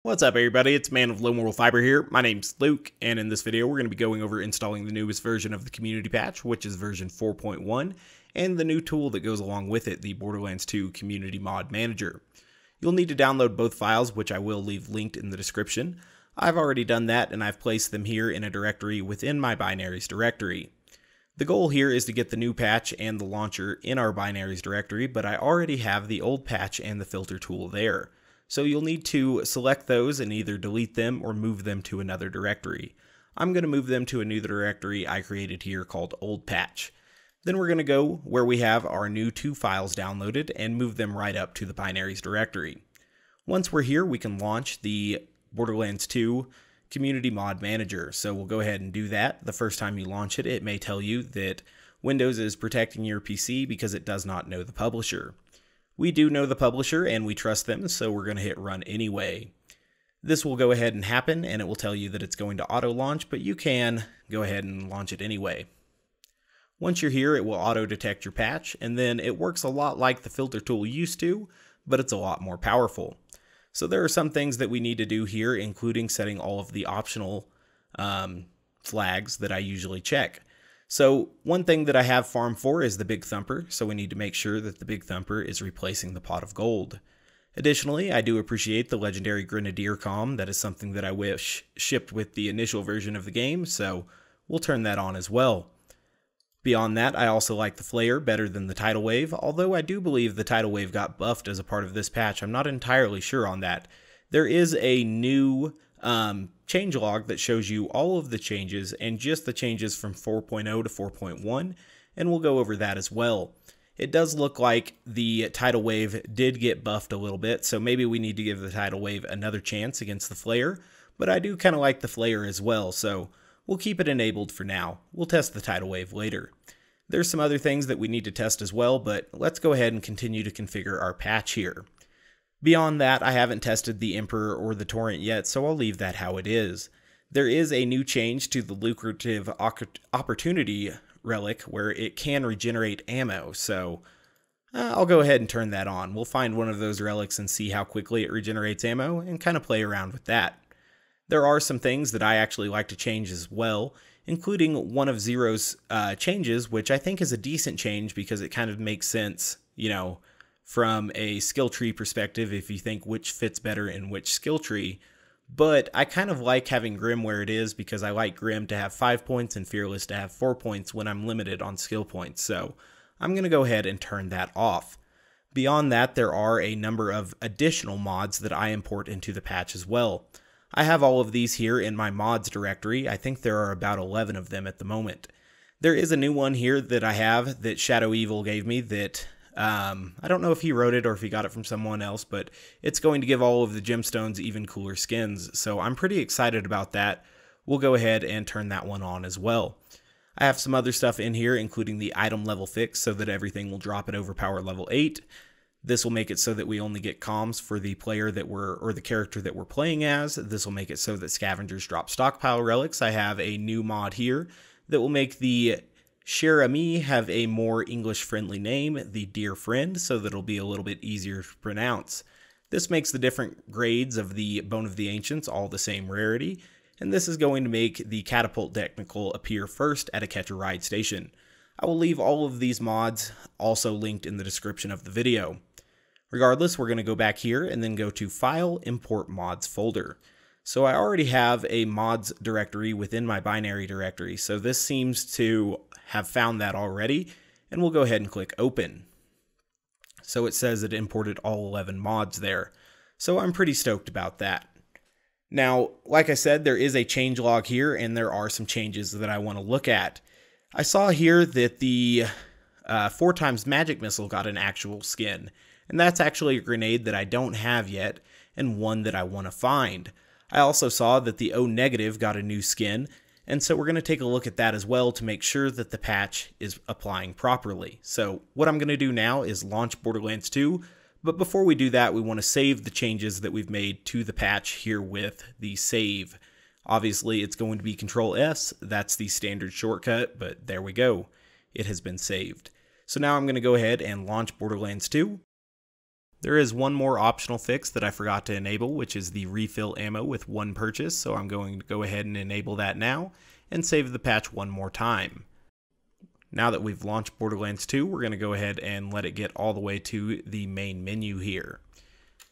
What's up everybody, it's Man of Low Moral Fiber here. My name's Luke, and in this video we're going to be going over installing the newest version of the community patch, which is version 4.1, and the new tool that goes along with it, the Borderlands 2 Community Mod Manager. You'll need to download both files, which I will leave linked in the description. I've already done that, and I've placed them here in a directory within my binaries directory. The goal here is to get the new patch and the launcher in our binaries directory, but I already have the old patch and the filter tool there. So you'll need to select those and either delete them or move them to another directory. I'm going to move them to a new directory I created here called Old Patch. Then we're going to go where we have our new 2 files downloaded and move them right up to the binaries directory. Once we're here, we can launch the Borderlands 2 Community Mod Manager. So we'll go ahead and do that. The first time you launch it, it may tell you that Windows is protecting your PC because it does not know the publisher. We do know the publisher and we trust them, so we're going to hit run anyway. This will go ahead and happen, and it will tell you that it's going to auto launch, but you can go ahead and launch it anyway. Once you're here, it will auto detect your patch, and then it works a lot like the filter tool used to, but it's a lot more powerful. So there are some things that we need to do here, including setting all of the optional flags that I usually check. So one thing that I have farmed for is the Big Thumper, so we need to make sure that the Big Thumper is replacing the Pot of Gold. Additionally, I do appreciate the legendary Grenadier comm. That is something that I wish shipped with the initial version of the game, so we'll turn that on as well. Beyond that, I also like the Flare better than the Tidal Wave, although I do believe the Tidal Wave got buffed as a part of this patch. I'm not entirely sure on that. There is a new changelog that shows you all of the changes and just the changes from 4.0 to 4.1, and we'll go over that as well. It does look like the Tidal Wave did get buffed a little bit, so maybe we need to give the Tidal Wave another chance against the Flare, but I do kind of like the Flare as well, so we'll keep it enabled for now. We'll test the Tidal Wave later. There's some other things that we need to test as well, but let's go ahead and continue to configure our patch here. Beyond that, I haven't tested the Emperor or the Torrent yet, so I'll leave that how it is. There is a new change to the lucrative opportunity relic where it can regenerate ammo, so I'll go ahead and turn that on. We'll find one of those relics and see how quickly it regenerates ammo and kind of play around with that. There are some things that I actually like to change as well, including one of Zero's changes, which I think is a decent change because it kind of makes sense, from a skill tree perspective if you think which fits better in which skill tree. But I kind of like having Grim where it is because I like Grim to have 5 points and Fearless to have 4 points when I'm limited on skill points, so I'm going to go ahead and turn that off. Beyond that, there are a number of additional mods that I import into the patch as well. I have all of these here in my mods directory. I think there are about 11 of them at the moment. There is a new one here that I have that Shadow Evil gave me that I don't know if he wrote it or if he got it from someone else, but it's going to give all of the gemstones even cooler skins, so I'm pretty excited about that. We'll go ahead and turn that one on as well. I have some other stuff in here, including the item level fix so that everything will drop at overpower level 8. This will make it so that we only get comms for the player that the character that we're playing as. This will make it so that scavengers drop stockpile relics. I have a new mod here that will make the Cher Ami have a more English-friendly name, the Dear Friend, so that it'll be a little bit easier to pronounce. This makes the different grades of the Bone of the Ancients all the same rarity, and this is going to make the Catapult Technical appear first at a catch-a-ride station. I will leave all of these mods also linked in the description of the video. Regardless, we're going to go back here and then go to File, Import Mods folder. So I already have a mods directory within my binary directory, so this seems to have found that already, and we'll go ahead and click Open. So it says it imported all 11 mods there, so I'm pretty stoked about that. Now, like I said, there is a changelog here, and there are some changes that I want to look at. I saw here that the 4x Magic Missile got an actual skin, and that's actually a grenade that I don't have yet, and one that I want to find. I also saw that the O negative got a new skin, and so we're going to take a look at that as well to make sure that the patch is applying properly. So what I'm going to do now is launch Borderlands 2, but before we do that, we want to save the changes that we've made to the patch here with the save. Obviously, it's going to be Control-S, that's the standard shortcut, but there we go. It has been saved. So now I'm going to go ahead and launch Borderlands 2. There is one more optional fix that I forgot to enable, which is the refill ammo with one purchase, so I'm going to go ahead and enable that now and save the patch one more time. Now that we've launched Borderlands 2, we're going to go ahead and let it get all the way to the main menu here.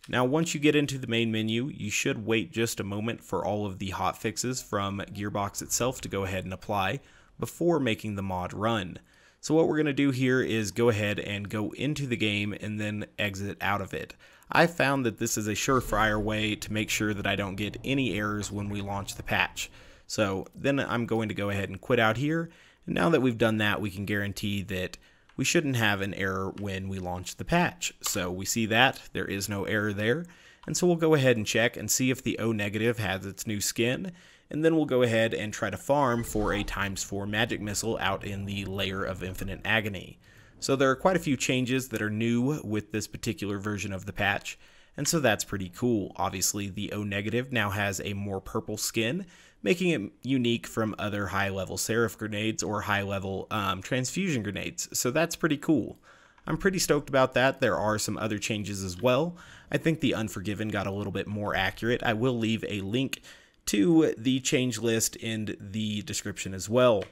Now once you get into the main menu, you should wait just a moment for all of the hotfixes from Gearbox itself to go ahead and apply before making the mod run. So what we're going to do here is go ahead and go into the game and then exit out of it. I found that this is a surefire way to make sure that I don't get any errors when we launch the patch. So then I'm going to go ahead and quit out here, and now that we've done that, we can guarantee that we shouldn't have an error when we launch the patch. So we see that there is no error there, and so we'll go ahead and check and see if the O negative has its new skin, and then we'll go ahead and try to farm for a ×4 magic missile out in the Lair of Infinite Agony. So there are quite a few changes that are new with this particular version of the patch, and so that's pretty cool. Obviously the O negative now has a more purple skin, making it unique from other high-level Seraph grenades or high-level transfusion grenades, so that's pretty cool. I'm pretty stoked about that. There are some other changes as well. I think the Unforgiven got a little bit more accurate. I will leave a link to the change list in the description as well.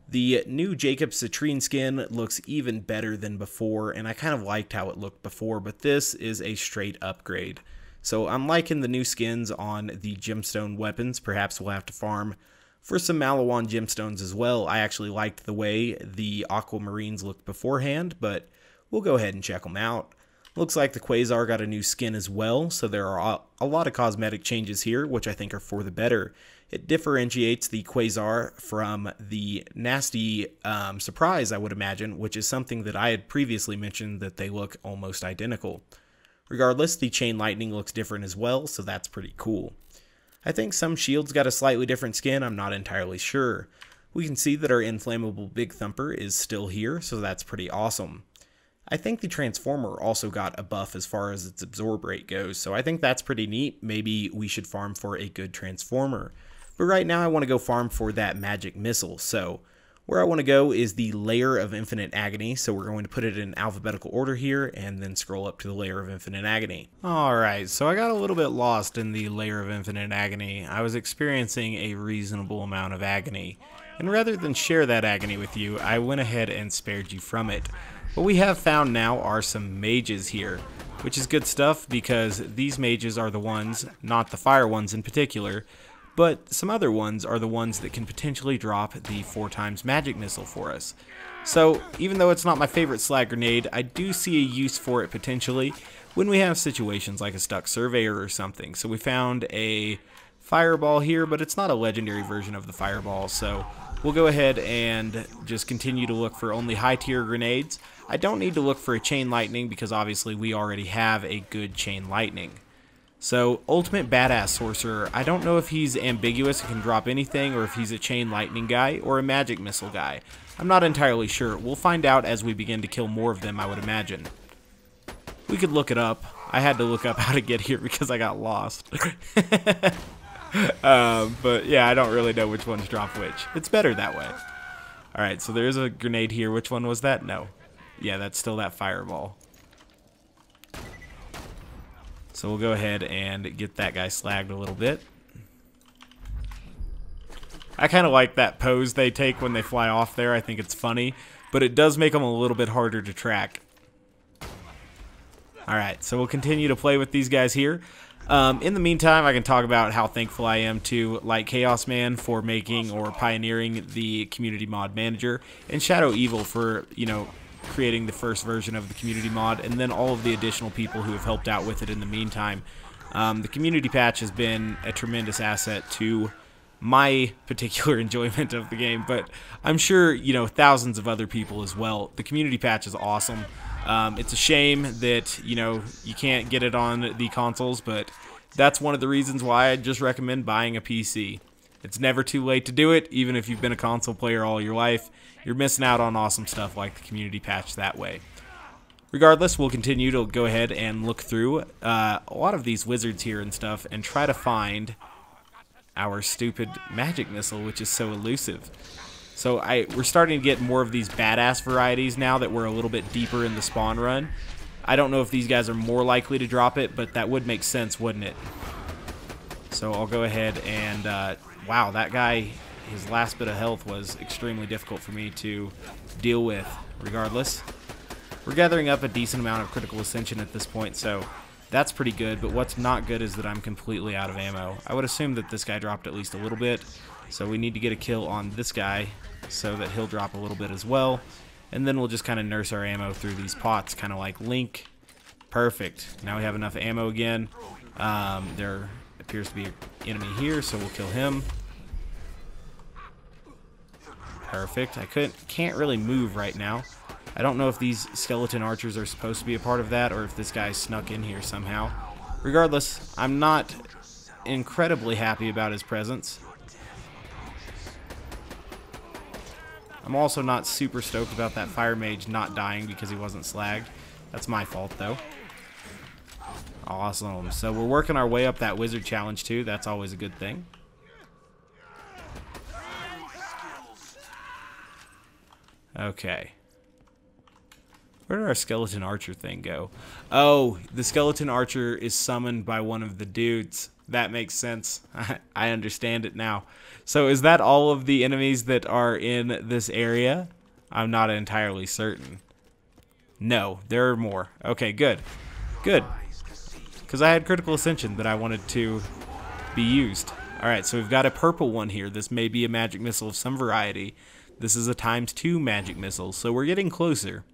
The new Jacob Citrine skin looks even better than before, and I kind of liked how it looked before, but this is a straight upgrade. So I'm liking the new skins on the gemstone weapons. Perhaps we'll have to farm for some Malawan gemstones as well. I actually liked the way the aquamarines looked beforehand, but we'll go ahead and check them out. Looks like the Quasar got a new skin as well, so there are a lot of cosmetic changes here, which I think are for the better. It differentiates the Quasar from the nasty Surprise, I would imagine, which is something that I had previously mentioned that they look almost identical. Regardless, the Chain Lightning looks different as well, so that's pretty cool. I think some shields got a slightly different skin, I'm not entirely sure. We can see that our Inflammable Big Thumper is still here, so that's pretty awesome. I think the Transformer also got a buff as far as its absorb rate goes, so I think that's pretty neat. Maybe we should farm for a good Transformer. But right now I want to go farm for that magic missile, so where I want to go is the Lair of Infinite Agony, so we're going to put it in alphabetical order here and then scroll up to the Lair of Infinite Agony. Alright, so I got a little bit lost in the Lair of Infinite Agony. I was experiencing a reasonable amount of agony, and rather than share that agony with you, I went ahead and spared you from it. What we have found now are some mages here, which is good stuff because these mages are the ones, not the fire ones in particular, but some other ones are the ones that can potentially drop the 4x magic missile for us. So even though it's not my favorite slag grenade, I do see a use for it potentially when we have situations like a stuck surveyor or something. So we found a fireball here, but it's not a legendary version of the fireball, so we'll go ahead and just continue to look for only high tier grenades. I don't need to look for a chain lightning because obviously we already have a good chain lightning. So Ultimate Badass Sorcerer, I don't know if he's ambiguous and can drop anything or if he's a chain lightning guy or a magic missile guy. I'm not entirely sure. We'll find out as we begin to kill more of them, I would imagine. We could look it up. I had to look up how to get here because I got lost. But yeah, I don't really know which ones drop which. It's better that way. Alright, so there's a grenade here. Which one was that? No. Yeah, that's still that fireball. So we'll go ahead and get that guy slagged a little bit. I kind of like that pose they take when they fly off there. I think it's funny, but it does make them a little bit harder to track. Alright, so we'll continue to play with these guys here. In the meantime, I can talk about how thankful I am to Light Chaos Man for making or pioneering the community mod manager, and Shadow Evil for, you know, creating the first version of the community mod, and then all of the additional people who have helped out with it in the meantime. The community patch has been a tremendous asset to my particular enjoyment of the game, but I'm sure, you know, thousands of other people as well. The community patch is awesome. It's a shame that, you know, you can't get it on the consoles, but that's one of the reasons why I just recommend buying a PC. It's never too late to do it, even if you've been a console player all your life. You're missing out on awesome stuff like the community patch that way. Regardless, we'll continue to go ahead and look through a lot of these wizards here and stuff and try to find our stupid magic missile, which is so elusive. So we're starting to get more of these badass varieties now that we're a little bit deeper in the spawn run. I don't know if these guys are more likely to drop it, but that would make sense, wouldn't it? So I'll go ahead and, wow, that guy, his last bit of health was extremely difficult for me to deal with. Regardless, we're gathering up a decent amount of critical ascension at this point, so that's pretty good. But what's not good is that I'm completely out of ammo. I would assume that this guy dropped at least a little bit, so we need to get a kill on this guy so that he'll drop a little bit as well. And then we'll just kind of nurse our ammo through these pots, kind of like Link. Perfect. Now we have enough ammo again. There appears to be an enemy here, so we'll kill him. Perfect. I can't really move right now. I don't know if these skeleton archers are supposed to be a part of that or if this guy snuck in here somehow. Regardless, I'm not incredibly happy about his presence. I'm also not super stoked about that fire mage not dying because he wasn't slagged. That's my fault, though. Awesome. So we're working our way up that wizard challenge, too. That's always a good thing. Okay. Where did our skeleton archer thing go? Oh, the skeleton archer is summoned by one of the dudes. That makes sense. I understand it now. So is that all of the enemies that are in this area? I'm not entirely certain. No, there are more. Okay, good. Good. Because I had critical ascension that I wanted to be used. Alright, so we've got a purple one here. This may be a magic missile of some variety. This is a ×2 magic missile, so we're getting closer.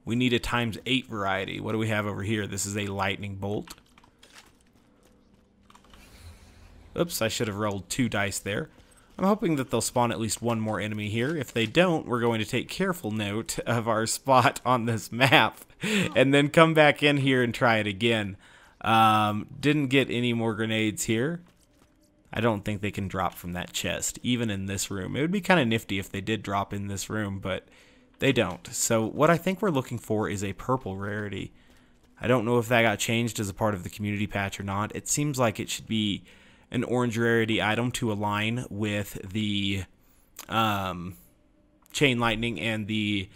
We need a ×8 variety. What do we have over here? This is a lightning bolt. Oops, I should have rolled 2 dice there. I'm hoping that they'll spawn at least one more enemy here. If they don't, we're going to take careful note of our spot on this map and then come back in here and try it again. Didn't get any more grenades here. I don't think they can drop from that chest, even in this room. It would be kind of nifty if they did drop in this room, but they don't. So what I think we're looking for is a purple rarity. I don't know if that got changed as a part of the community patch or not. It seems like it should be an orange rarity item to align with the chain lightning and the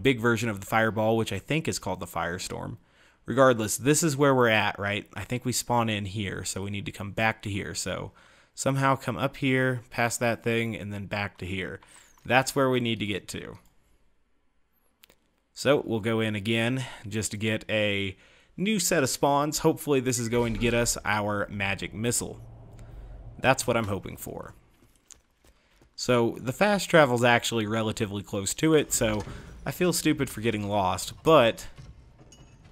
big version of the fireball, which I think is called the firestorm. Regardless, this is where we're at, right? I think we spawn in here, so we need to come back to here. So somehow come up here, past that thing, and then back to here. That's where we need to get to. So we'll go in again just to get a new set of spawns. Hopefully this is going to get us our magic missile. That's what I'm hoping for. So the fast travel is actually relatively close to it, so I feel stupid for getting lost, but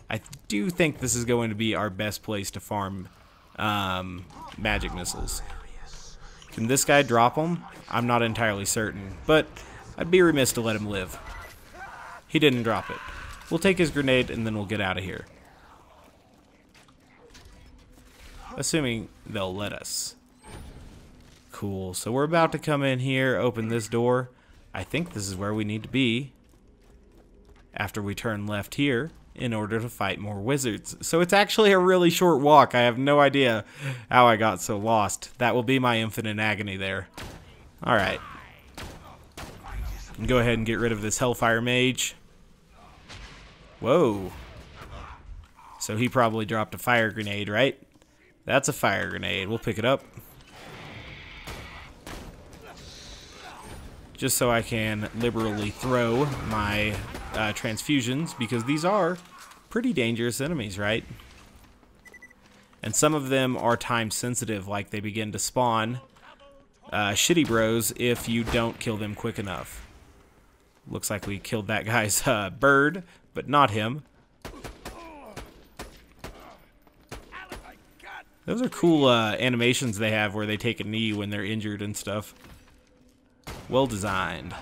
I do think this is going to be our best place to farm magic missiles. Can this guy drop them? I'm not entirely certain, but I'd be remiss to let him live. He didn't drop it. We'll take his grenade and then we'll get out of here. Assuming they'll let us. Cool, so we're about to come in here, open this door. I think this is where we need to be after we turn left here in order to fight more wizards. So it's actually a really short walk. I have no idea how I got so lost. That will be my infinite agony there. Alright. Go ahead and get rid of this Hellfire Mage. Whoa. So he probably dropped a fire grenade, right? That's a fire grenade. We'll pick it up. Just so I can liberally throw my transfusions, because these are pretty dangerous enemies, right? And some of them are time sensitive, like they begin to spawn shitty bros if you don't kill them quick enough. Looks like we killed that guy's bird, but not him. Those are cool animations they have where they take a knee when they're injured and stuff. Well designed.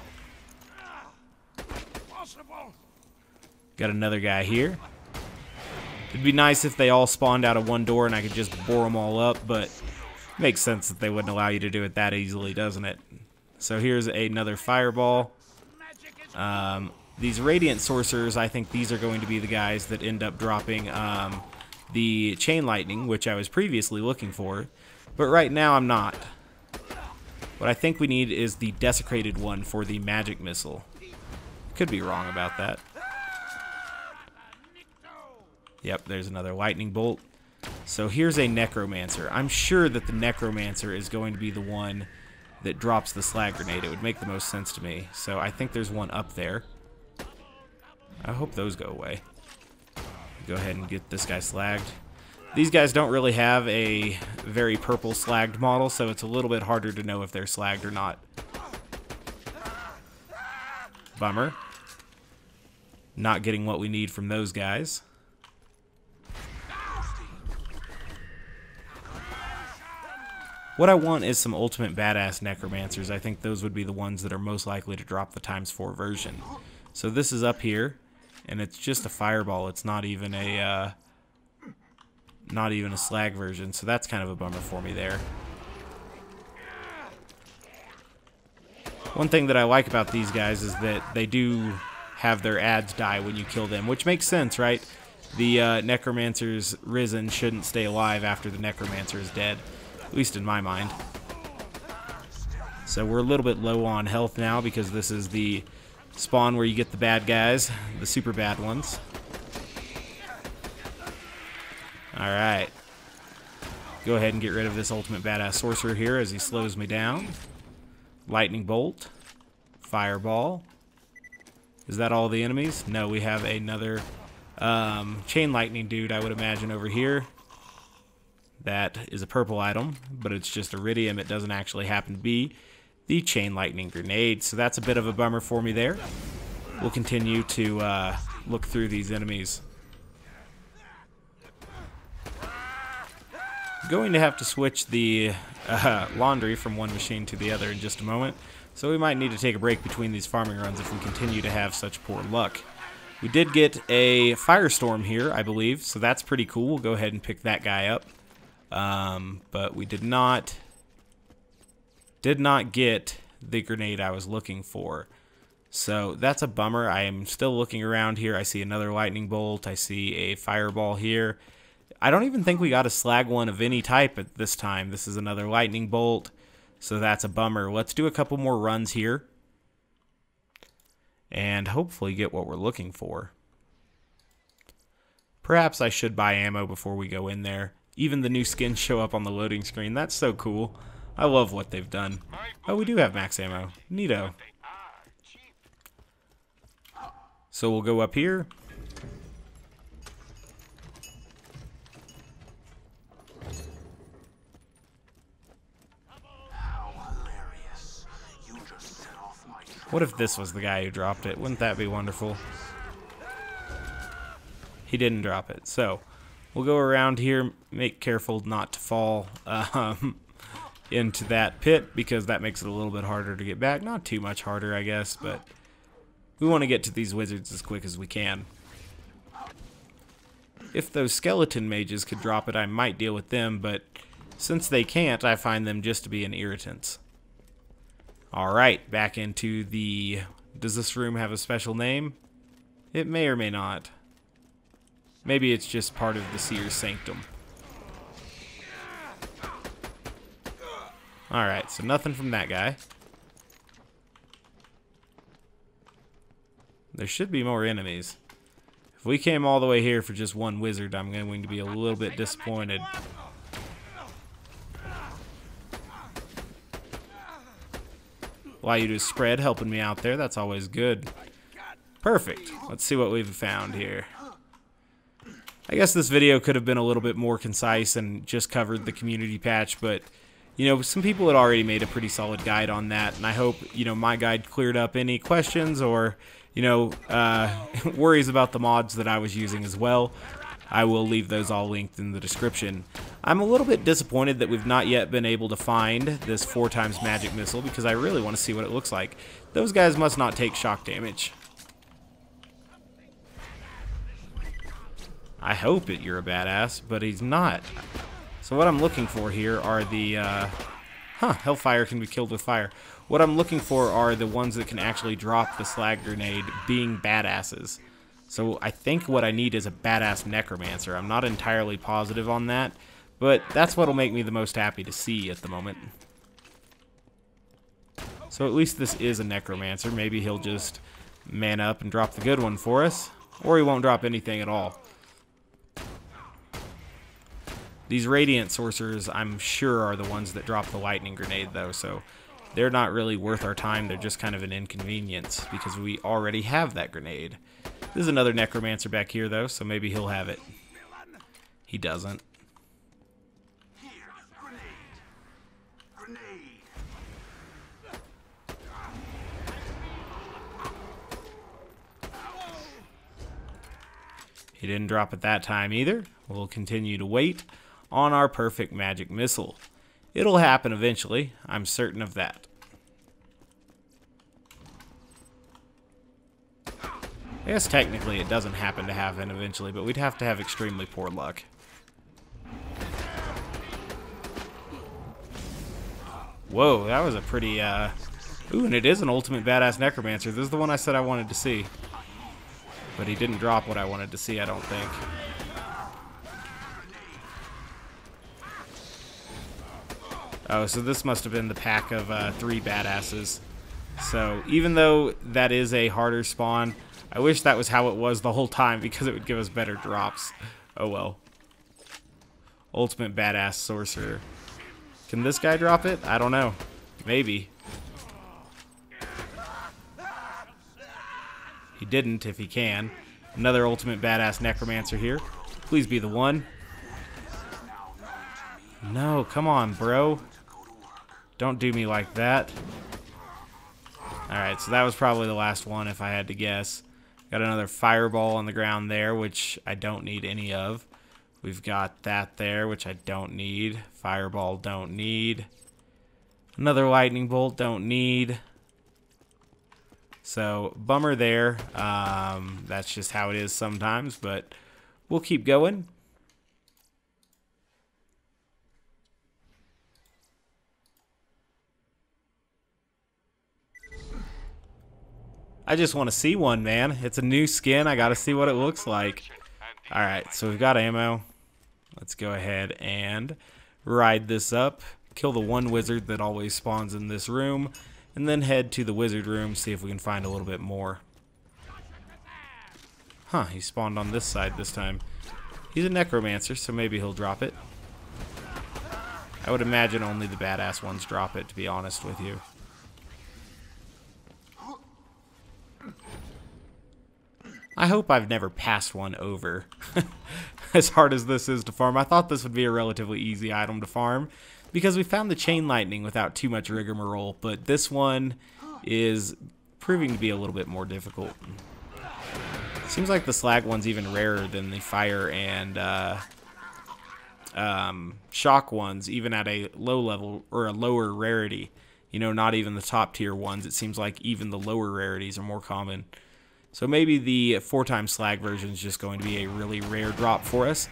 Got another guy here. It'd be nice if they all spawned out of one door and I could just bore them all up, but it makes sense that they wouldn't allow you to do it that easily, doesn't it? So here's another fireball. These radiant sorcerers, I think these are going to be the guys that end up dropping the chain lightning, which I was previously looking for, but right now I'm not. What I think we need is the desecrated one for the magic missile. Could be wrong about that. Yep, there's another lightning bolt. So here's a Necromancer. I'm sure that the Necromancer is going to be the one that drops the slag grenade. It would make the most sense to me. So I think there's one up there. I hope those go away. Go ahead and get this guy slagged. These guys don't really have a very purple slagged model, so it's a little bit harder to know if they're slagged or not. Bummer. Not getting what we need from those guys. What I want is some ultimate badass Necromancers. I think those would be the ones that are most likely to drop the ×4 version. So this is up here, and it's just a fireball. It's not even a slag version, so that's kind of a bummer for me there. One thing that I like about these guys is that they do have their ads die when you kill them, which makes sense, right? The Necromancer's risen shouldn't stay alive after the Necromancer is dead. At least in my mind. So we're a little bit low on health now because this is the spawn where you get the bad guys, the super bad ones. Alright. Go ahead and get rid of this ultimate badass sorcerer here as he slows me down. Lightning bolt. Fireball. Is that all the enemies? No, we have another chain lightning dude, I would imagine, over here. That is a purple item, but it's just iridium. It doesn't actually happen to be the chain lightning grenade, so that's a bit of a bummer for me there. We'll continue to look through these enemies. Going to have to switch the laundry from one machine to the other in just a moment, so we might need to take a break between these farming runs if we continue to have such poor luck. We did get a firestorm here, I believe, so that's pretty cool. We'll go ahead and pick that guy up. But we did not get the grenade I was looking for. So that's a bummer. I am still looking around here. I see another lightning bolt. I see a fireball here. I don't even think we got a slag one of any type at this time. This is another lightning bolt. So that's a bummer. Let's do a couple more runs here. And hopefully get what we're looking for. Perhaps I should buy ammo before we go in there. Even the new skins show up on the loading screen. That's so cool. I love what they've done. Oh, we do have max ammo. Neato. So we'll go up here. What if this was the guy who dropped it? Wouldn't that be wonderful? He didn't drop it. So we'll go around here, make careful not to fall into that pit, because that makes it a little bit harder to get back. Not too much harder, I guess, but we want to get to these wizards as quick as we can. If those skeleton mages could drop it, I might deal with them, but since they can't, I find them just to be an irritant. Alright, back into the... Does this room have a special name? It may or may not. Maybe it's just part of the Seer's Sanctum. Alright, so nothing from that guy. There should be more enemies. If we came all the way here for just one wizard, I'm going to be a little bit disappointed. Allow you to spread, helping me out there. That's always good. Perfect. Let's see what we've found here. I guess this video could have been a little bit more concise and just covered the community patch, but, you know, some people had already made a pretty solid guide on that, and I hope, you know, my guide cleared up any questions or, you know, worries about the mods that I was using as well. I will leave those all linked in the description. I'm a little bit disappointed that we've not yet been able to find this 4x magic missile, because I really want to see what it looks like. Those guys must not take shock damage. I hope that you're a badass, but he's not. So what I'm looking for here are the... Hellfire can be killed with fire. What I'm looking for are the ones that can actually drop the slag grenade, being badasses. So I think what I need is a badass Necromancer. I'm not entirely positive on that, but that's what'll make me the most happy to see at the moment. So at least this is a Necromancer. Maybe he'll just man up and drop the good one for us, or he won't drop anything at all. These Radiant Sorcerers, I'm sure, are the ones that drop the lightning grenade, though, so they're not really worth our time. They're just kind of an inconvenience because we already have that grenade. There's another Necromancer back here, though, so maybe he'll have it. He doesn't. He didn't drop it that time either. We'll continue to wait on our perfect magic missile. It'll happen eventually, I'm certain of that. I guess technically it doesn't happen to happen eventually, but we'd have to have extremely poor luck. Whoa, that was a pretty, Ooh, and it is an ultimate badass Necromancer. This is the one I said I wanted to see. But he didn't drop what I wanted to see, I don't think. Oh, so this must have been the pack of 3 badasses. So even though that is a harder spawn, I wish that was how it was the whole time because it would give us better drops. Oh well. Ultimate badass sorcerer. Can this guy drop it? I don't know. Maybe. He didn't, if he can. Another ultimate badass Necromancer here. Please be the one. No, come on, bro. Don't do me like that. Alright, so that was probably the last one if I had to guess. Got another fireball on the ground there, which I don't need any of. We've got that there, which I don't need. Fireball, don't need. Another lightning bolt, don't need. So, bummer there. That's just how it is sometimes, but we'll keep going. I just want to see one, man. It's a new skin. I got to see what it looks like. Alright, so we've got ammo. Let's go ahead and ride this up. Kill the one wizard that always spawns in this room. And then head to the wizard room, see if we can find a little bit more. Huh, he spawned on this side this time. He's a Necromancer, so maybe he'll drop it. I would imagine only the badass ones drop it, to be honest with you. I hope I've never passed one over. As hard as this is to farm, I thought this would be a relatively easy item to farm, because we found the chain lightning without too much rigmarole, but this one is proving to be a little bit more difficult. Seems like the slag one's even rarer than the fire and shock ones, even at a low level or a lower rarity. You know, not even the top tier ones. It seems like even the lower rarities are more common. So maybe the 4x slag version is just going to be a really rare drop for us.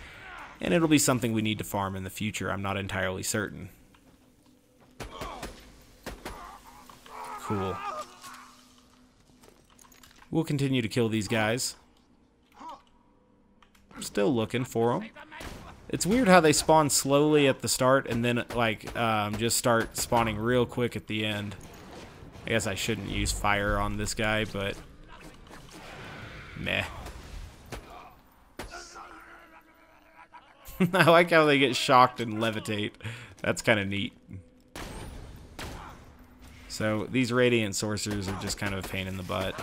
And it'll be something we need to farm in the future. I'm not entirely certain. Cool. We'll continue to kill these guys. Still looking for them. It's weird how they spawn slowly at the start and then like just start spawning real quick at the end. I guess I shouldn't use fire on this guy, but meh. I like how they get shocked and levitate. That's kind of neat. So these Radiant Sorcerers are just kind of a pain in the butt.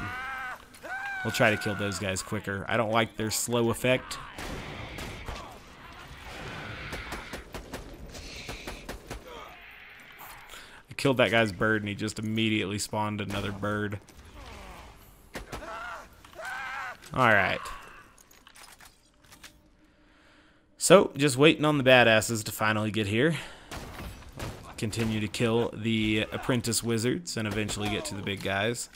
We'll try to kill those guys quicker. I don't like their slow effect. I killed that guy's bird and he just immediately spawned another bird. Alright. So, just waiting on the badasses to finally get here. Continue to kill the apprentice wizards and eventually get to the big guys.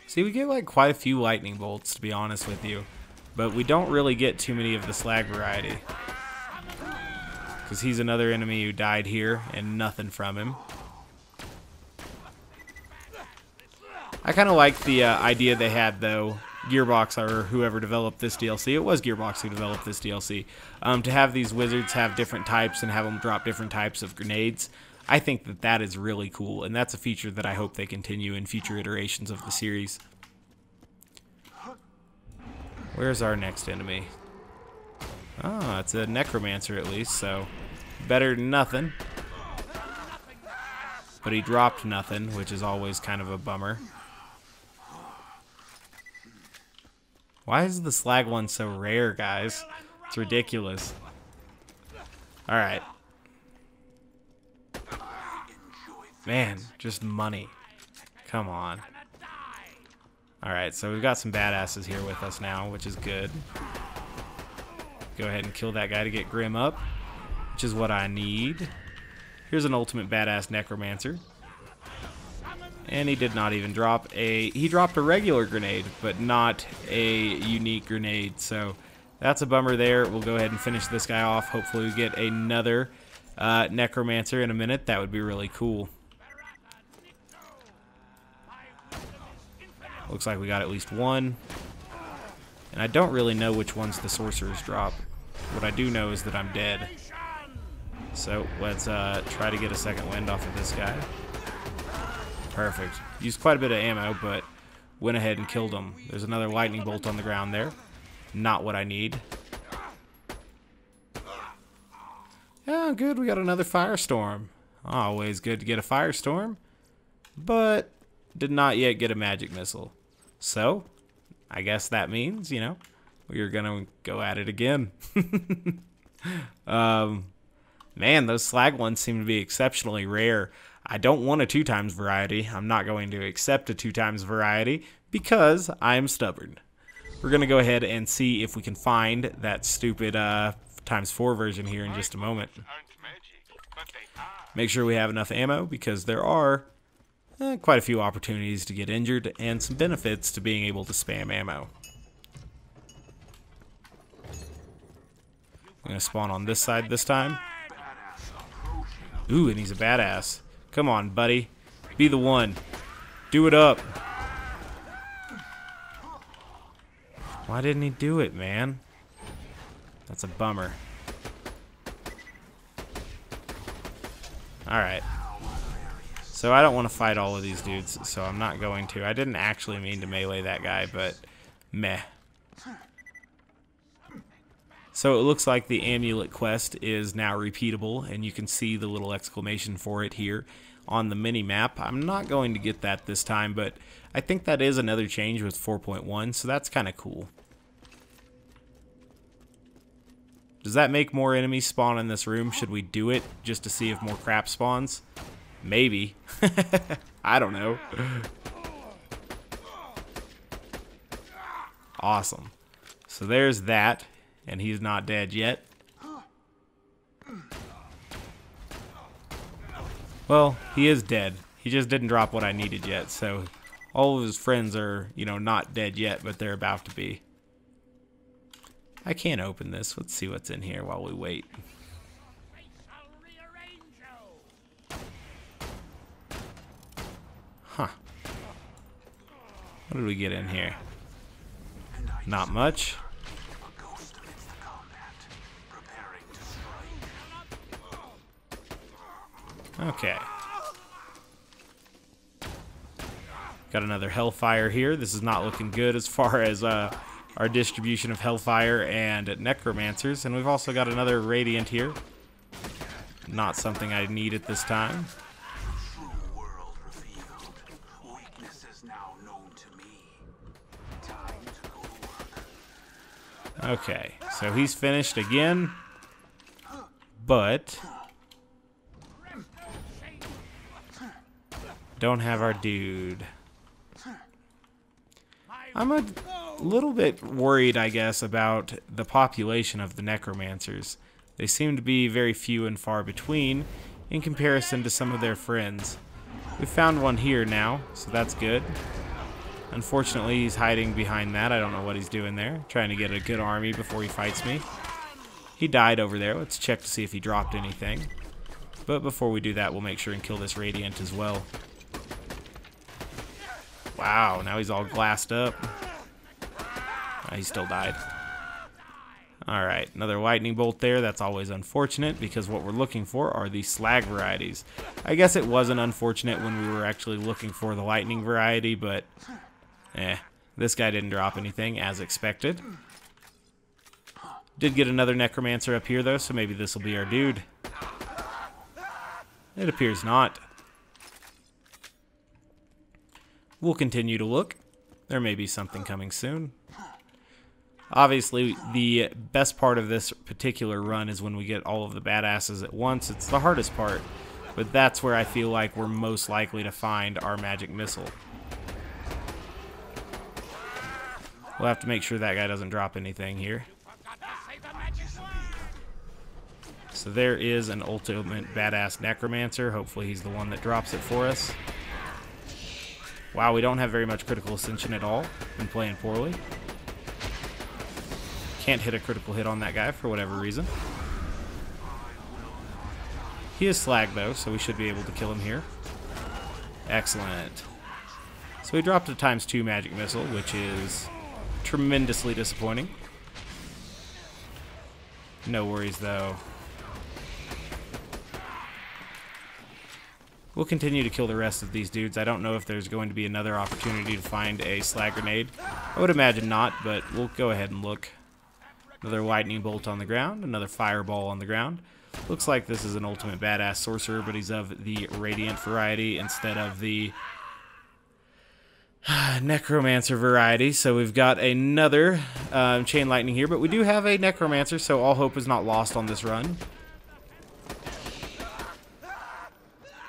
See, we get like quite a few lightning bolts, to be honest with you. But we don't really get too many of the slag variety. Because he's another enemy who died here and nothing from him. I kind of like the idea they had, though, Gearbox or whoever developed this DLC. It was Gearbox who developed this DLC. To have these wizards have different types and have them drop different types of grenades. I think that that is really cool, and that's a feature that I hope they continue in future iterations of the series. Where's our next enemy? Oh, it's a Necromancer at least, so better than nothing. But he dropped nothing, which is always kind of a bummer. Why is the slag one so rare, guys? It's ridiculous. Alright. Man, just money. Come on. Alright, so we've got some badasses here with us now, which is good. Go ahead and kill that guy to get Grim up, which is what I need. Here's an ultimate badass Necromancer. And he did not even drop a... He dropped a regular grenade, but not a unique grenade. So that's a bummer there. We'll go ahead and finish this guy off. Hopefully we get another Necromancer in a minute. That would be really cool. Looks like we got at least one. And I don't really know which ones the sorcerers drop. What I do know is that I'm dead. So let's try to get a second wind off of this guy. Perfect. Used quite a bit of ammo, but went ahead and killed him. There's another lightning bolt on the ground there. Not what I need. Oh, good. We got another firestorm. Always good to get a firestorm. But did not yet get a magic missile. So, I guess that means, you know, we're going to go at it again. Man, those slag ones seem to be exceptionally rare. I don't want a 2x variety. I'm not going to accept a 2x variety because I'm stubborn. We're going to go ahead and see if we can find that stupid ×4 version here in just a moment. Make sure we have enough ammo because there are quite a few opportunities to get injured and some benefits to being able to spam ammo. I'm going to spawn on this side this time. Ooh, and he's a badass. Come on, buddy. Be the one. Do it up. Why didn't he do it, man? That's a bummer. Alright. So I don't want to fight all of these dudes, so I'm not going to. I didn't actually mean to melee that guy, but meh. So it looks like the amulet quest is now repeatable, and you can see the little exclamation for it here on the mini-map. I'm not going to get that this time, but I think that is another change with 4.1, so that's kind of cool. Does that make more enemies spawn in this room? Should we do it just to see if more crap spawns? Maybe. I don't know. Awesome. So there's that. And he's not dead yet. Well, he is dead. He just didn't drop what I needed yet. So all of his friends are, you know, not dead yet, but they're about to be. I can't open this. Let's see what's in here while we wait. Huh. What did we get in here? Not much. Okay. Got another Hellfire here. This is not looking good as far as our distribution of Hellfire and Necromancers. And we've also got another Radiant here. Not something I need at this time. Okay, so he's finished again. But don't have our dude. I'm a little bit worried, I guess, about the population of the Necromancers. They seem to be very few and far between in comparison to some of their friends. We found one here now, so that's good. Unfortunately, he's hiding behind that. I don't know what he's doing there. Trying to get a good army before he fights me. He died over there. Let's check to see if he dropped anything. But before we do that, we'll make sure and kill this Radiant as well. Wow, now he's all glassed up. Oh, he still died. Alright, another lightning bolt there. That's always unfortunate because what we're looking for are the slag varieties. I guess it wasn't unfortunate when we were actually looking for the lightning variety, but this guy didn't drop anything as expected. Did get another Necromancer up here, though, so maybe this will be our dude. It appears not. We'll continue to look. There may be something coming soon. Obviously, the best part of this particular run is when we get all of the badasses at once. It's the hardest part, but that's where I feel like we're most likely to find our magic missile. We'll have to make sure that guy doesn't drop anything here. So there is an ultimate badass Necromancer. Hopefully he's the one that drops it for us. Wow, we don't have very much critical ascension at all. Been playing poorly. Can't hit a critical hit on that guy for whatever reason. He is slag though, so we should be able to kill him here. Excellent. So we dropped a ×2 magic missile, which is tremendously disappointing. No worries though. We'll continue to kill the rest of these dudes. I don't know if there's going to be another opportunity to find a slag grenade. I would imagine not, but we'll go ahead and look. Another lightning bolt on the ground, another fireball on the ground. Looks like this is an ultimate badass sorcerer, but he's of the radiant variety instead of the necromancer variety. So we've got another chain lightning here, but we do have a necromancer, so all hope is not lost on this run.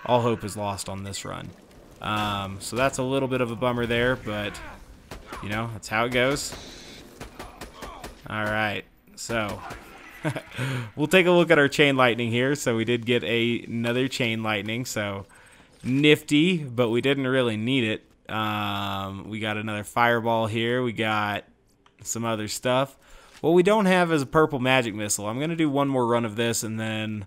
All hope is lost on this run. So that's a little bit of a bummer there, but, you know, that's how it goes. Alright, so we'll take a look at our chain lightning here. So we did get another chain lightning, so nifty, but we didn't really need it. We got another fireball here. We got some other stuff. What we don't have is a purple magic missile. I'm going to do one more run of this and then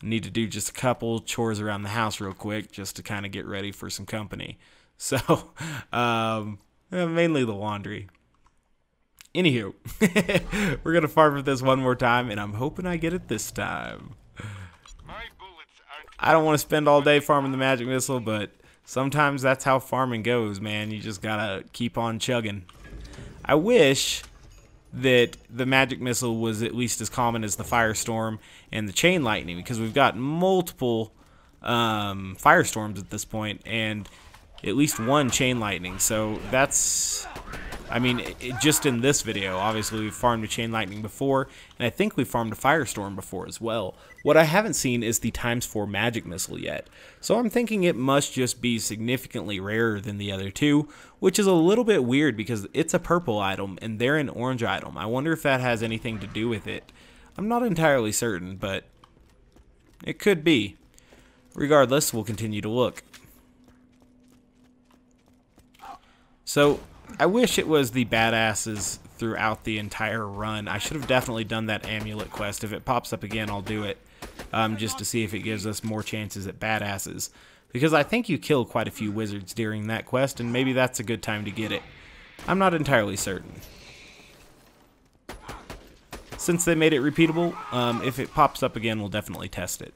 need to do just a couple chores around the house real quick just to kind of get ready for some company. So, mainly the laundry. Anywho, we're going to farm for this one more time, and I'm hoping I get it this time. I don't want to spend all day farming the magic missile, but sometimes that's how farming goes, man. You just got to keep on chugging. I wish that the magic missile was at least as common as the firestorm and the chain lightning, because we've got multiple firestorms at this point and at least one chain lightning. So that's, I mean, just in this video, obviously we've farmed a chain lightning before, and I think we farmed a firestorm before as well. What I haven't seen is the ×4 magic missile yet, so I'm thinking it must just be significantly rarer than the other two, which is a little bit weird because it's a purple item and they're an orange item. I wonder if that has anything to do with it. I'm not entirely certain, but it could be. Regardless, we'll continue to look. So I wish it was the badasses throughout the entire run. I should have definitely done that amulet quest. If it pops up again, I'll do it, just to see if it gives us more chances at badasses. Because I think you kill quite a few wizards during that quest, and maybe that's a good time to get it. I'm not entirely certain. Since they made it repeatable, if it pops up again, we'll definitely test it.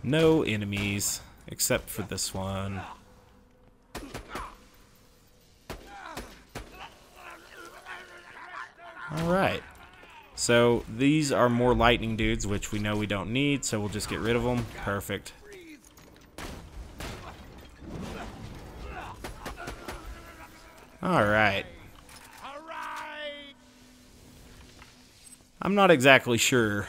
No enemies, except for this one. Alright, so these are more lightning dudes, which we know we don't need, so we'll just get rid of them. Perfect. Alright. I'm not exactly sure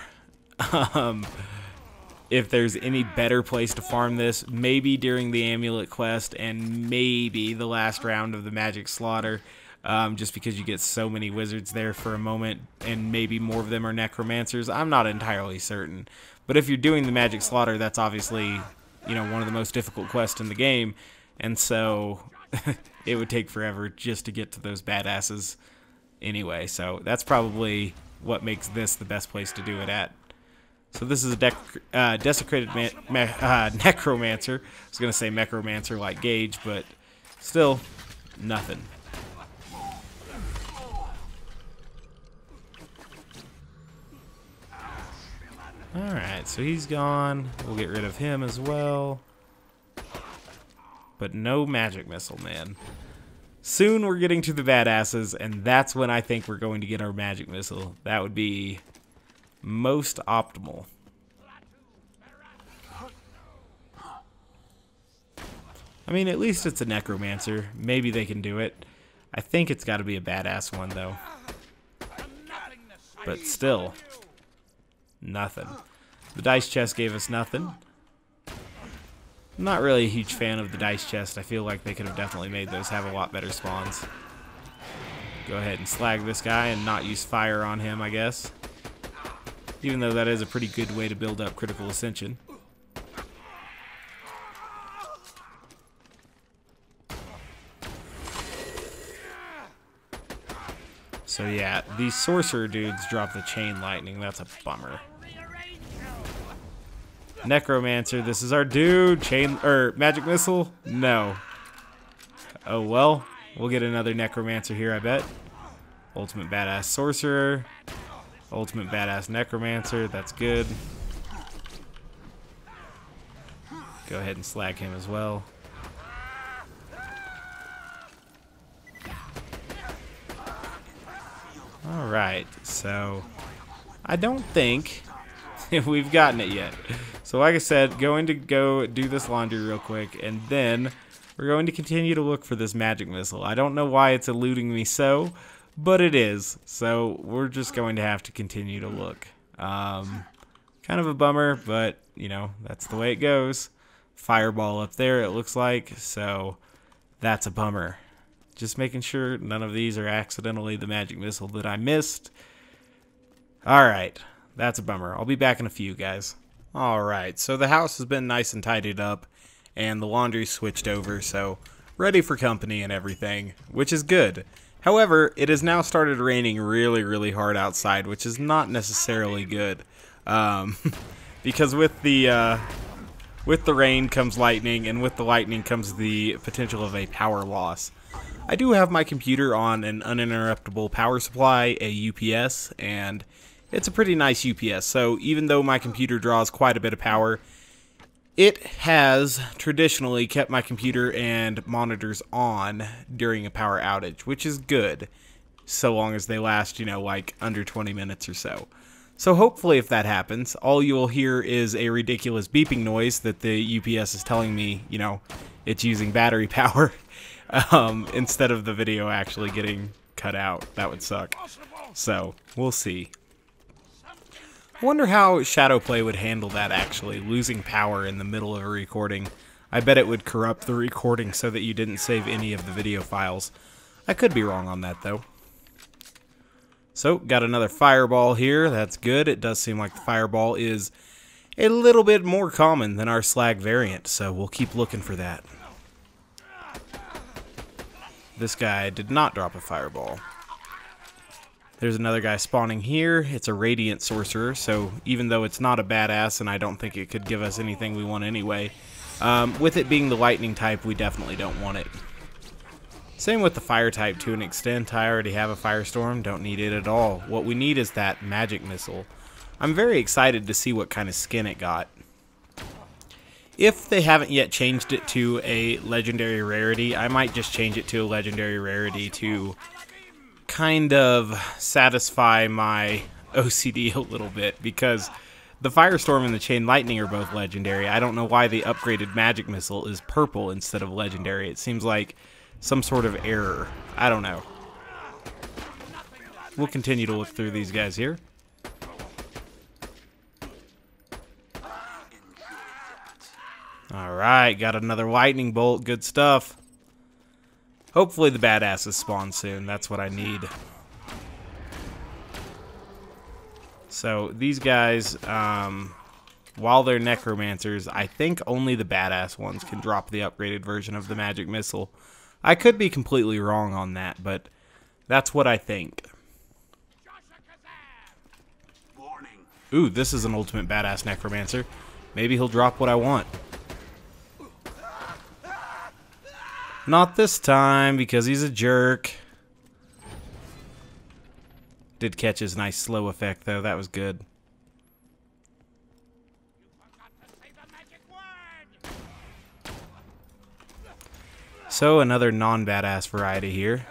if there's any better place to farm this. Maybe during the amulet quest and maybe the last round of the magic slaughter, just because you get so many wizards there for a moment, and maybe more of them are necromancers. I'm not entirely certain, but if you're doing the magic slaughter, that's obviously, you know, one of the most difficult quests in the game, and so it would take forever just to get to those badasses anyway. So that's probably what makes this the best place to do it at. So this is a desecrated necromancer. I was going to say necromancer like Gage, but still nothing. Alright, so he's gone. We'll get rid of him as well. but no magic missile, man. Soon we're getting to the badasses, and that's when I think we're going to get our magic missile. That would be most optimal. I mean, at least it's a Necromancer. Maybe they can do it. I think it's got to be a badass one, though. But still, nothing. The dice chest gave us nothing. I'm not really a huge fan of the dice chest. I feel like they could have definitely made those have a lot better spawns. Go ahead and slag this guy and not use fire on him, I guess. Even though that is a pretty good way to build up critical ascension. So yeah, these sorcerer dudes drop the chain lightning. That's a bummer. Necromancer, this is our dude. Magic missile? No. Oh well, we'll get another Necromancer here, I bet. Ultimate badass sorcerer. Ultimate badass Necromancer, that's good. Go ahead and slag him as well. Alright, so I don't think we've gotten it yet. So like I said, going to go do this laundry real quick, and then we're going to continue to look for this magic missile. I don't know why it's eluding me so, but it is. So we're just going to have to continue to look. Kind of a bummer, but you know, that's the way it goes. Fireball up there, it looks like, so that's a bummer. Just making sure none of these are accidentally the magic missile that I missed. Alright, that's a bummer. I'll be back in a few, guys. Alright, so the house has been nice and tidied up, and the laundry switched over, so ready for company and everything, which is good. However, it has now started raining really, really hard outside, which is not necessarily good. Because with the rain comes lightning, and with the lightning comes the potential of a power loss. I do have my computer on an uninterruptible power supply, a UPS, and it's a pretty nice UPS, so even though my computer draws quite a bit of power, it has traditionally kept my computer and monitors on during a power outage, which is good, so long as they last, you know, like under 20 minutes or so. So hopefully if that happens, all you will hear is a ridiculous beeping noise that the UPS is telling me, you know, it's using battery power, instead of the video actually getting cut out. That would suck. So, we'll see. I wonder how Shadowplay would handle that, actually, losing power in the middle of a recording. I bet it would corrupt the recording so that you didn't save any of the video files. I could be wrong on that, though. So, got another fireball here. That's good. It does seem like the fireball is a little bit more common than our slag variant, so we'll keep looking for that. This guy did not drop a fireball. There's another guy spawning here. It's a radiant sorcerer, so even though it's not a badass and I don't think it could give us anything we want anyway, with it being the lightning type, we definitely don't want it. Same with the fire type to an extent. I already have a firestorm, don't need it at all. What we need is that magic missile. I'm very excited to see what kind of skin it got. If they haven't yet changed it to a legendary rarity, I might just change it to a legendary rarity to kind of satisfy my OCD a little bit, because the Firestorm and the Chain Lightning are both legendary. I don't know why the upgraded magic missile is purple instead of legendary. It seems like some sort of error. I don't know. We'll continue to look through these guys here. Alright, got another lightning bolt. Good stuff. Hopefully the badasses spawn soon. That's what I need. So, these guys, while they're necromancers, I think only the badass ones can drop the upgraded version of the magic missile. I could be completely wrong on that, but that's what I think. Ooh, this is an ultimate badass necromancer. Maybe he'll drop what I want. Not this time, because he's a jerk. Did catch his nice slow effect, though. That was good. So another non-badass variety here.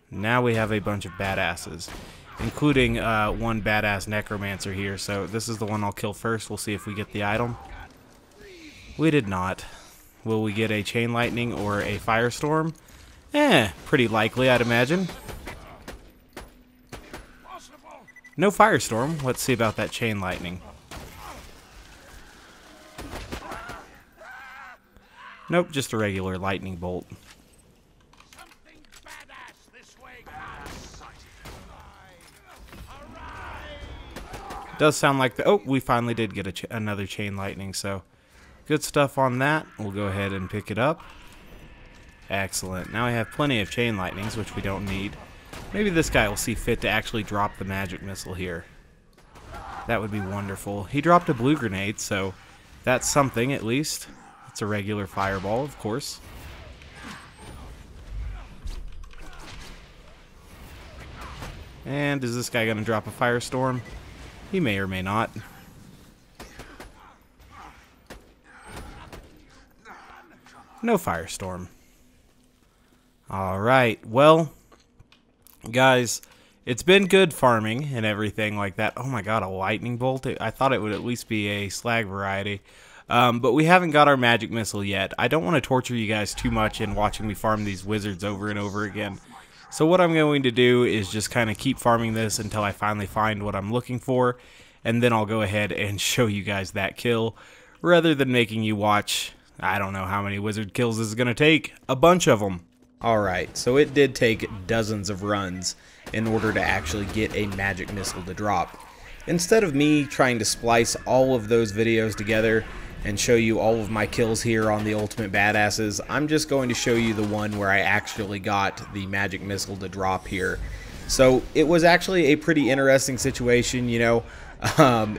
Now we have a bunch of badasses, including one badass Necromancer here. So this is the one I'll kill first. We'll see if we get the item. We did not. Will we get a Chain Lightning or a Firestorm? Pretty likely, I'd imagine. No Firestorm. Let's see about that Chain Lightning. Nope, just a regular lightning bolt. Does sound like the... Oh, we finally did get another Chain Lightning, so good stuff on that. We'll go ahead and pick it up. Excellent. Now I have plenty of Chain Lightnings, which we don't need. Maybe this guy will see fit to actually drop the magic missile here. That would be wonderful. He dropped a blue grenade, so that's something at least. It's a regular fireball, of course. And is this guy going to drop a firestorm? He may or may not. No firestorm. Alright, well, guys, it's been good farming and everything like that. Oh my god, a lightning bolt? I thought it would at least be a slag variety. But we haven't got our magic missile yet. I don't want to torture you guys too much in watching me farm these wizards over and over again. So what I'm going to do is just kind of keep farming this until I finally find what I'm looking for. And then I'll go ahead and show you guys that kill, rather than making you watch, I don't know how many wizard kills this is going to take. A bunch of them. Alright, so it did take dozens of runs in order to actually get a magic missile to drop. Instead of me trying to splice all of those videos together and show you all of my kills here on the Ultimate Badasses, I'm just going to show you the one where I actually got the magic missile to drop here. So it was actually a pretty interesting situation, you know.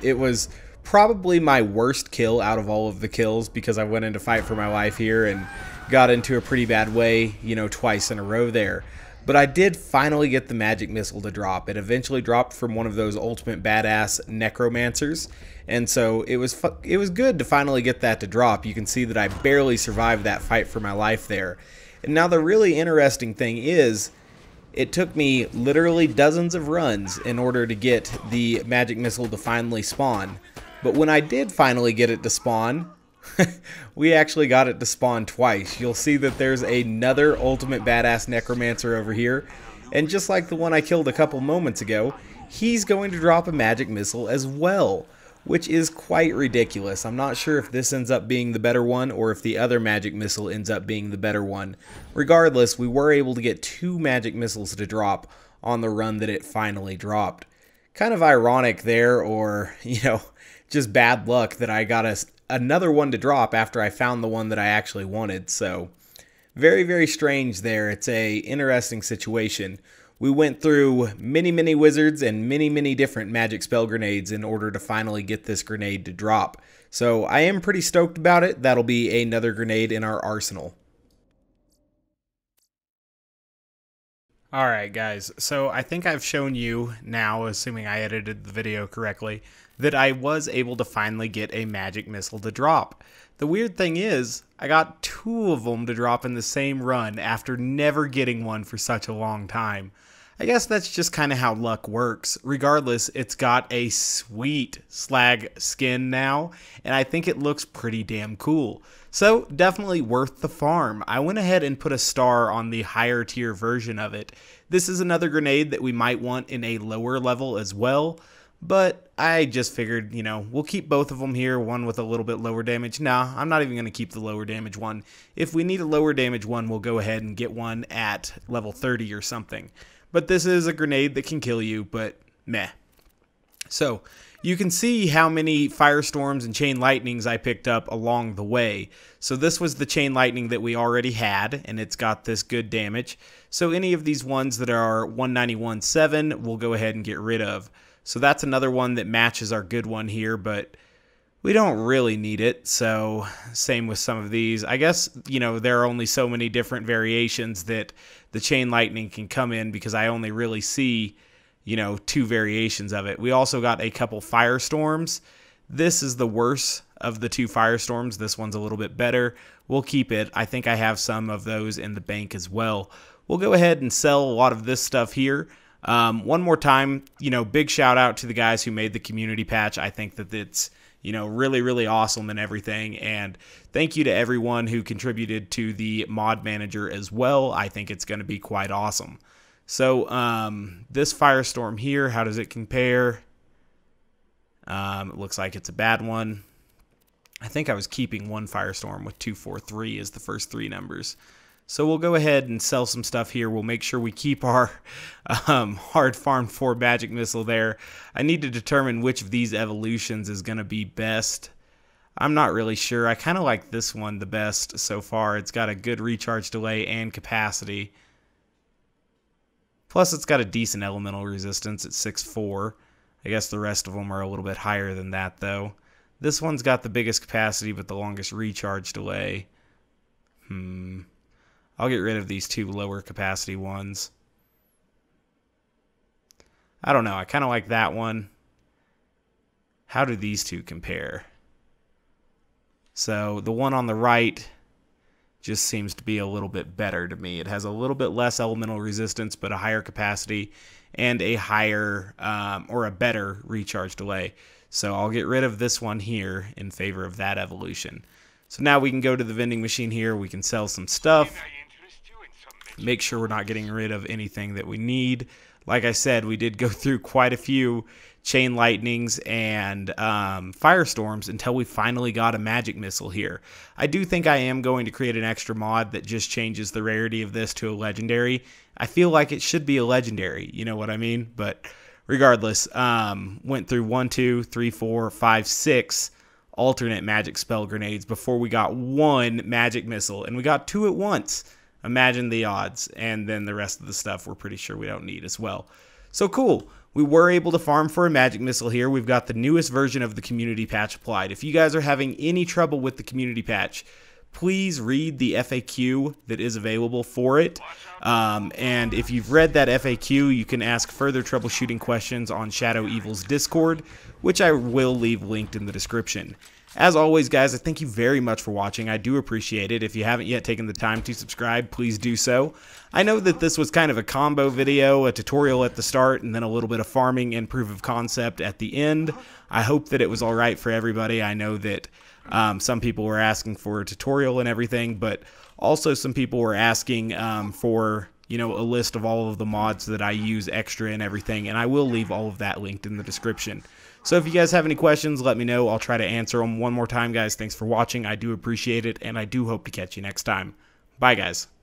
It was probably my worst kill out of all of the kills because I went in to fight for my life here and got into a pretty bad way, you know, twice in a row there. But I did finally get the magic missile to drop. It eventually dropped from one of those Ultimate Badass Necromancers, and so it was good to finally get that to drop. You can see that I barely survived that fight for my life there. And now the really interesting thing is, it took me literally dozens of runs in order to get the magic missile to finally spawn. But when I did finally get it to spawn, we actually got it to spawn twice. You'll see that there's another Ultimate Badass Necromancer over here, and just like the one I killed a couple moments ago, he's going to drop a magic missile as well, which is quite ridiculous. I'm not sure if this ends up being the better one or if the other magic missile ends up being the better one. Regardless, we were able to get 2 magic missiles to drop on the run that it finally dropped. Kind of ironic there, or, you know, just bad luck that I got another one to drop after I found the one that I actually wanted. So very, very strange there. It's a interesting situation. We went through many wizards and many different magic spell grenades in order to finally get this grenade to drop. So I am pretty stoked about it. That'll be another grenade in our arsenal. Alright guys, so I think I've shown you now, assuming I edited the video correctly, that I was able to finally get a magic missile to drop. The weird thing is, I got 2 of them to drop in the same run after never getting one for such a long time. I guess that's just kind of how luck works. Regardless, it's got a sweet slag skin now, and I think it looks pretty damn cool. So definitely worth the farm. I went ahead and put a star on the higher tier version of it. This is another grenade that we might want in a lower level as well, but I just figured, you know, we'll keep both of them here, one with a little bit lower damage. Nah, I'm not even going to keep the lower damage one. If we need a lower damage one, we'll go ahead and get one at level 30 or something. But this is a grenade that can kill you, but meh. So, you can see how many firestorms and chain lightnings I picked up along the way. So this was the chain lightning that we already had, and it's got this good damage. So any of these ones that are 191.7, we'll go ahead and get rid of. So that's another one that matches our good one here, but we don't really need it. So same with some of these. I guess, you know, there are only so many different variations that the chain lightning can come in, because I only really see, you know, 2 variations of it. We also got a couple firestorms. This is the worst of the two Firestorms. This one's a little bit better. We'll keep it. I think I have some of those in the bank as well. We'll go ahead and sell a lot of this stuff here. One more time, big shout out to the guys who made the community patch. I think that it's, really, really awesome and everything. And thank you to everyone who contributed to the mod manager as well. I think it's going to be quite awesome. So this Firestorm here, how does it compare? It looks like it's a bad one. I think I was keeping one Firestorm with 243 as the first three numbers. So we'll go ahead and sell some stuff here. We'll make sure we keep our hard farm 4 magic missile there. I need to determine which of these evolutions is going to be best. I'm not really sure. I kind of like this one the best so far. It's got a good recharge delay and capacity. Plus it's got a decent elemental resistance at 6.4. I guess the rest of them are a little bit higher than that though. This one's got the biggest capacity but the longest recharge delay. I'll get rid of these two lower capacity ones. I don't know. I kind of like that one. How do these two compare? So the one on the right just seems to be a little bit better to me. It has a little bit less elemental resistance, but a higher capacity and a higher or a better recharge delay. So I'll get rid of this one here in favor of that evolution. So now we can go to the vending machine here. We can sell some stuff. Make sure we're not getting rid of anything that we need. Like I said, we did go through quite a few chain lightnings and firestorms until we finally got a magic missile here. I do think I am going to create an extra mod that just changes the rarity of this to a legendary. I feel like it should be a legendary, you know what I mean? But regardless, went through 1, 2, 3, 4, 5, 6 alternate magic spell grenades before we got one magic missile, and we got 2 at once. Imagine the odds, and then the rest of the stuff we're pretty sure we don't need as well. So cool. We were able to farm for a magic missile here. We've got the newest version of the community patch applied. If you guys are having any trouble with the community patch, please read the FAQ that is available for it. And if you've read that FAQ, you can ask further troubleshooting questions on Shadow Evil's Discord, which I will leave linked in the description. As always, guys, I thank you very much for watching. I do appreciate it. If you haven't yet taken the time to subscribe, please do so. I know that this was kind of a combo video, a tutorial at the start, and then a little bit of farming and proof of concept at the end. I hope that it was all right for everybody. I know that some people were asking for a tutorial and everything, but also some people were asking for, a list of all of the mods that I use extra and everything, and I will leave all of that linked in the description. So if you guys have any questions, let me know. I'll try to answer them. One more time, guys, thanks for watching. I do appreciate it, and I do hope to catch you next time. Bye, guys.